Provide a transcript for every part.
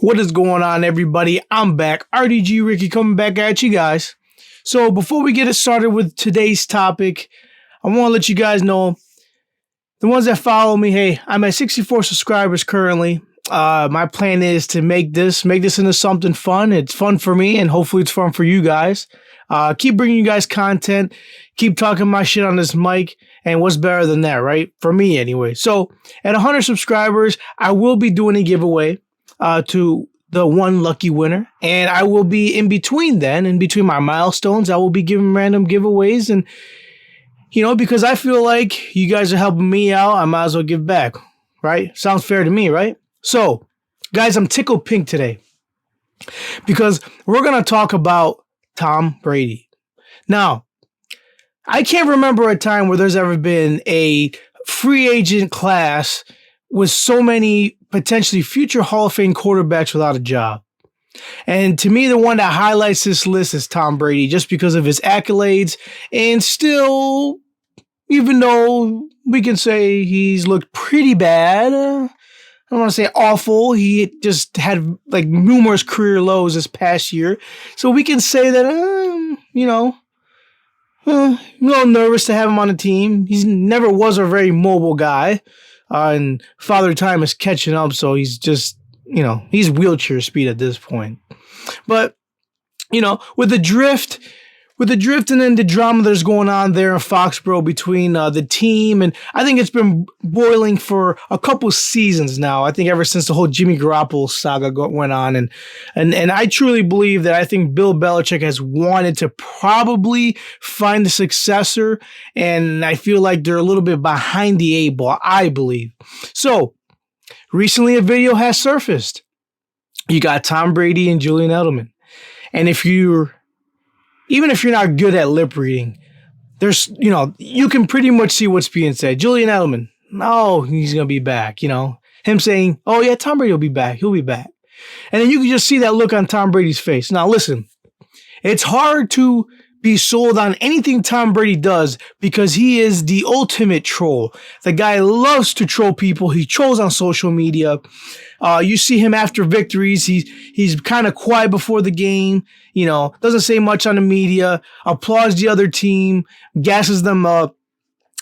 What is going on, everybody? I'm back. RDG Ricky coming back at you guys. So before we get it started with today's topic, I want to let you guys know, the ones that follow me, hey, I'm at 64 subscribers currently. My plan is to make this into something fun. It's fun for me, and hopefully it's fun for you guys. Keep bringing you guys content. Keep talking my shit on this mic. And what's better than that, right? For me, anyway. So at 100 subscribers, I will be doing a giveaway to the one lucky winner. And I will be in between my milestones, I will be giving random giveaways. And, because I feel like you guys are helping me out, I might as well give back, right? Sounds fair to me, right? So, guys, I'm tickled pink today because we're going to talk about Tom Brady. Now, I can't remember a time where there's ever been a free agent class with so many potentially future Hall of Fame quarterbacks without a job. And to me, the one that highlights this list is Tom Brady, just because of his accolades. And still, even though we can say he's looked pretty bad, I don't want to say awful. He just had like numerous career lows this past year. So we can say that, I'm a little nervous to have him on the team. He never was a very mobile guy. And Father Time is catching up, so he's just, he's wheelchair speed at this point. But, with the drift and then the drama that's going on there in Foxborough between the team, and I think it's been boiling for a couple seasons now. I think ever since the whole Jimmy Garoppolo saga went on, and I truly believe that I think Bill Belichick has wanted to probably find a successor, and I feel like they're a little bit behind the eight ball, I believe. So recently a video has surfaced. You got Tom Brady and Julian Edelman, and even if you're not good at lip reading, there's, you can pretty much see what's being said. Julian Edelman, no, he's going to be back, Him saying, oh yeah, Tom Brady will be back. He'll be back. And then you can just see that look on Tom Brady's face. Now listen, it's hard to be sold on anything Tom Brady does because he is the ultimate troll. The guy loves to troll people. He trolls on social media. You see him after victories. He's kind of quiet before the game. Doesn't say much on the media. Applauds the other team, gasses them up.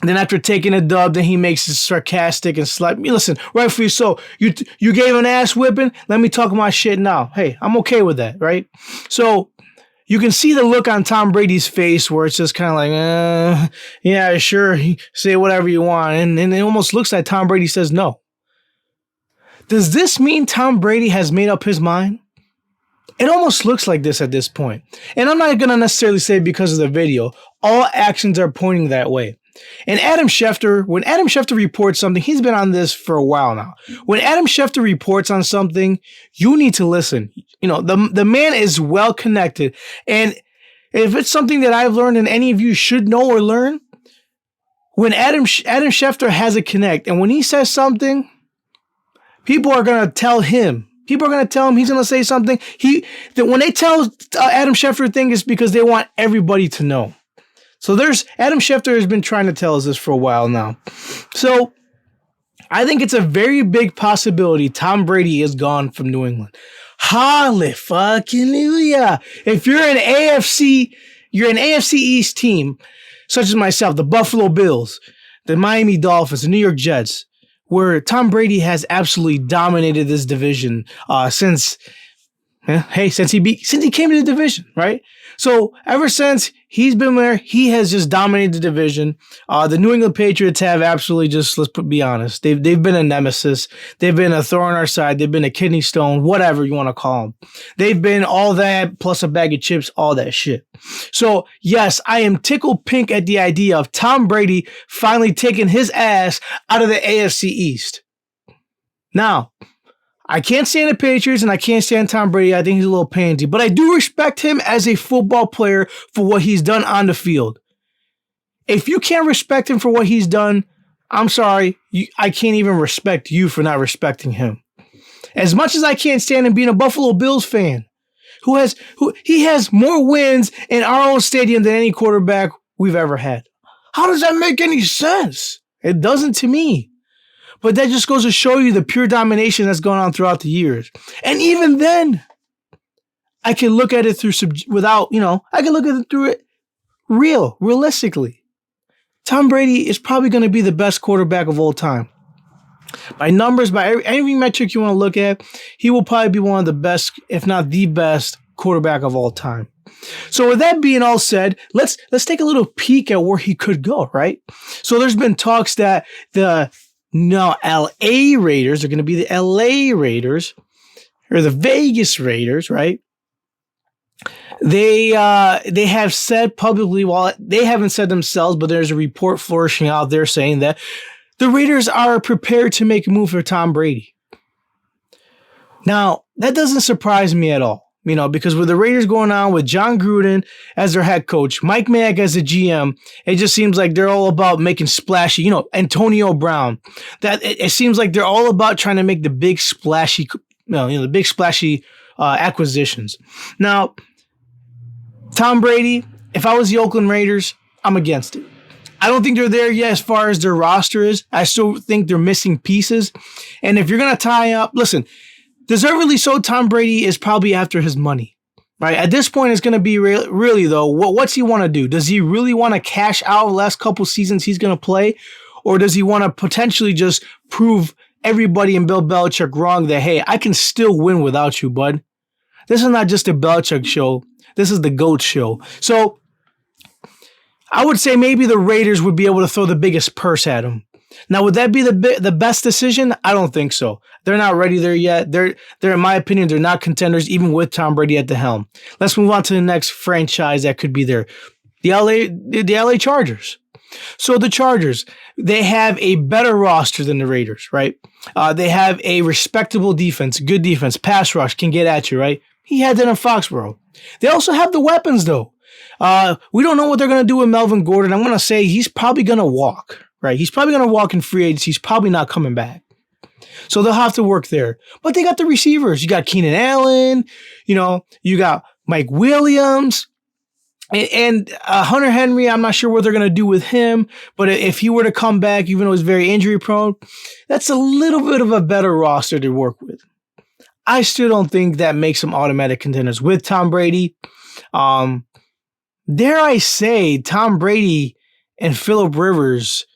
Then after taking a dub, then he makes it sarcastic and listen, rightfully so. You gave an ass whipping. Let me talk my shit now. Hey, I'm okay with that, right? So you can see the look on Tom Brady's face where it's just kind of like, yeah, sure, say whatever you want. And it almost looks like Tom Brady says no. Does this mean Tom Brady has made up his mind? It almost looks like this at this point. And I'm not going to necessarily say because of the video. All actions are pointing that way. And when Adam Schefter reports something, he's been on this for a while now. When Adam Schefter reports on something, you need to listen. The man is well connected. And if it's something that I've learned and any of you should know or learn, when Adam Schefter has a connect, and when he says something, people are going to tell him. People are going to tell him he's going to say something. When they tell Adam Schefter a thing, it's because they want everybody to know. So Adam Schefter has been trying to tell us this for a while now. So I think it's a very big possibility Tom Brady is gone from New England. Hallelujah. If you're an AFC East team, such as myself, the Buffalo Bills, the Miami Dolphins, the New York Jets, where Tom Brady has absolutely dominated this division since he came to the division, right? So ever since he's been there, he has just dominated the division. The New England Patriots have absolutely be honest, they've been a nemesis. They've been a thorn in our side. They've been a kidney stone, whatever you want to call them. They've been all that plus a bag of chips, all that shit. So yes, I am tickled pink at the idea of Tom Brady finally taking his ass out of the AFC East. Now, I can't stand the Patriots and I can't stand Tom Brady. I think he's a little pansy, but I do respect him as a football player for what he's done on the field. If you can't respect him for what he's done, I'm sorry. I can't even respect you for not respecting him. As much as I can't stand him being a Buffalo Bills fan, he has more wins in our own stadium than any quarterback we've ever had. How does that make any sense? It doesn't to me. But that just goes to show you the pure domination that's gone on throughout the years. And even then, I can look at it through I can look at it through it realistically. Tom Brady is probably going to be the best quarterback of all time. By numbers, by every metric you want to look at, he will probably be one of the best, if not the best, quarterback of all time. So with that being all said, let's take a little peek at where he could go, right? So there's been talks that the LA Raiders are going to be the LA Raiders or the Vegas Raiders, right? They have said publicly, well, they haven't said themselves, but there's a report flourishing out there saying that the Raiders are prepared to make a move for Tom Brady. Now, that doesn't surprise me at all, because with the Raiders going on with John Gruden as their head coach, Mike Mayock as the GM, it just seems like they're all about making splashy, Antonio Brown. That it seems like they're all about trying to make the big splashy, acquisitions. Now, Tom Brady, if I was the Oakland Raiders, I'm against it. I don't think they're there yet as far as their roster is. I still think they're missing pieces. And if you're going to tie up, listen, deservedly so, Tom Brady is probably after his money, right? At this point, it's going to be really, though, what's he want to do? Does he really want to cash out the last couple seasons he's going to play? Or does he want to potentially just prove everybody in Bill Belichick wrong that, hey, I can still win without you, bud? This is not just a Belichick show. This is the GOAT show. So I would say maybe the Raiders would be able to throw the biggest purse at him. Now, would that be the best decision? I don't think so. They're not ready there yet. They're in my opinion, they're not contenders, even with Tom Brady at the helm. Let's move on to the next franchise that could be there. The LA Chargers. So the Chargers, they have a better roster than the Raiders, right? They have a respectable defense, good defense, pass rush, can get at you, right? He had that in Foxborough. They also have the weapons, though. We don't know what they're going to do with Melvin Gordon. I'm going to say he's probably going to walk, right? He's probably going to walk in free agency. He's probably not coming back. So they'll have to work there. But they got the receivers. You got Keenan Allen. You got Mike Williams. And Hunter Henry, I'm not sure what they're going to do with him. But if he were to come back, even though he's very injury prone, that's a little bit of a better roster to work with. I still don't think that makes them automatic contenders with Tom Brady. Dare I say, Tom Brady and Phillip Rivers,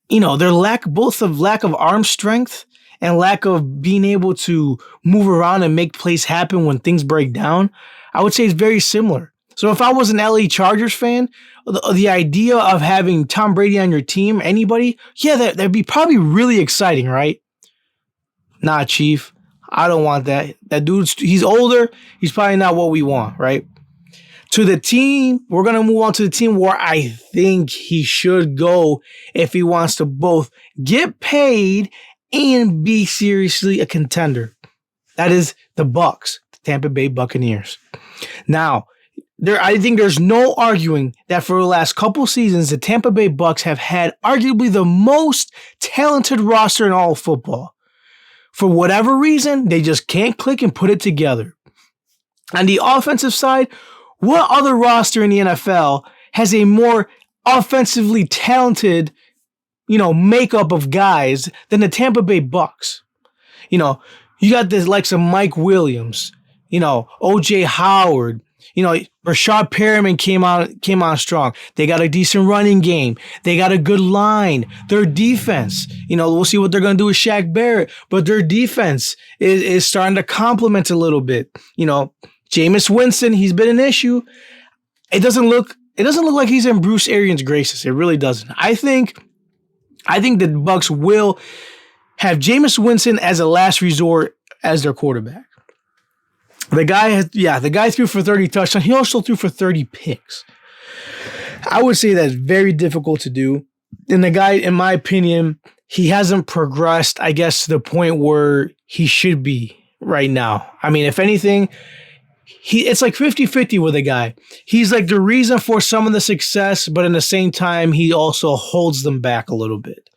their lack of arm strength and lack of being able to move around and make plays happen when things break down, I would say it's very similar. So if I was an LA Chargers fan, the idea of having Tom Brady on your team, anybody, yeah, that'd be probably really exciting, right? Nah, Chief. I don't want that. That he's older. He's probably not what we want, right? To the team, we're going to move on to the team where I think he should go if he wants to both get paid and be seriously a contender. That is the Bucs, the Tampa Bay Buccaneers. Now, I think there's no arguing that for the last couple seasons, the Tampa Bay Bucs have had arguably the most talented roster in all of football. For whatever reason, they just can't click and put it together. On the offensive side, what other roster in the NFL has a more offensively talented, makeup of guys than the Tampa Bay Bucs? You got this likes of Mike Williams, O.J. Howard, Rashad Perriman came on strong. They got a decent running game. They got a good line. Their defense, we'll see what they're going to do with Shaq Barrett, but their defense is starting to complement a little bit. Jameis Winston, he's been an issue. It doesn't look like he's in Bruce Arians' graces. It really doesn't. I think the Bucs will have Jameis Winston as a last resort as their quarterback. The guy threw for 30 touchdowns. He also threw for 30 picks. I would say that's very difficult to do. And the guy, in my opinion, he hasn't progressed, I guess, to the point where he should be right now. I mean, if anything, it's like 50-50 with a guy. He's like the reason for some of the success, but in the same time, he also holds them back a little bit.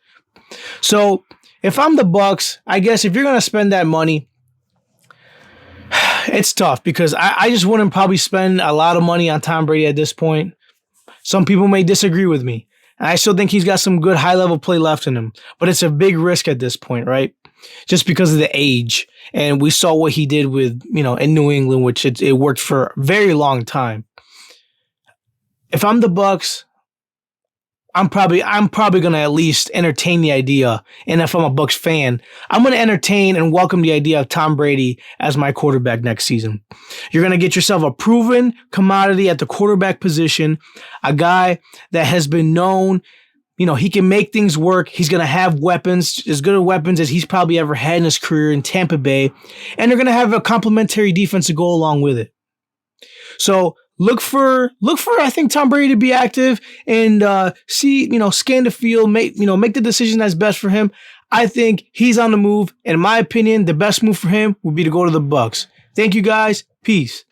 So if I'm the Bucs, I guess if you're going to spend that money, it's tough because I just wouldn't probably spend a lot of money on Tom Brady at this point. Some people may disagree with me. And I still think he's got some good high-level play left in him. But it's a big risk at this point, right? Just because of the age. And we saw what he did with, in New England, which it worked for a very long time. If I'm the Bucs, I'm probably going to at least entertain the idea. And if I'm a Bucs fan, I'm going to entertain and welcome the idea of Tom Brady as my quarterback next season. You're going to get yourself a proven commodity at the quarterback position, a guy that has been known, he can make things work. He's going to have weapons, as good of weapons as he's probably ever had in his career in Tampa Bay. And they're going to have a complementary defense to go along with it. So look for I think Tom Brady to be active and scan the field, make the decision that's best for him. I think he's on the move. In my opinion, the best move for him would be to go to the Bucs. Thank you guys. Peace.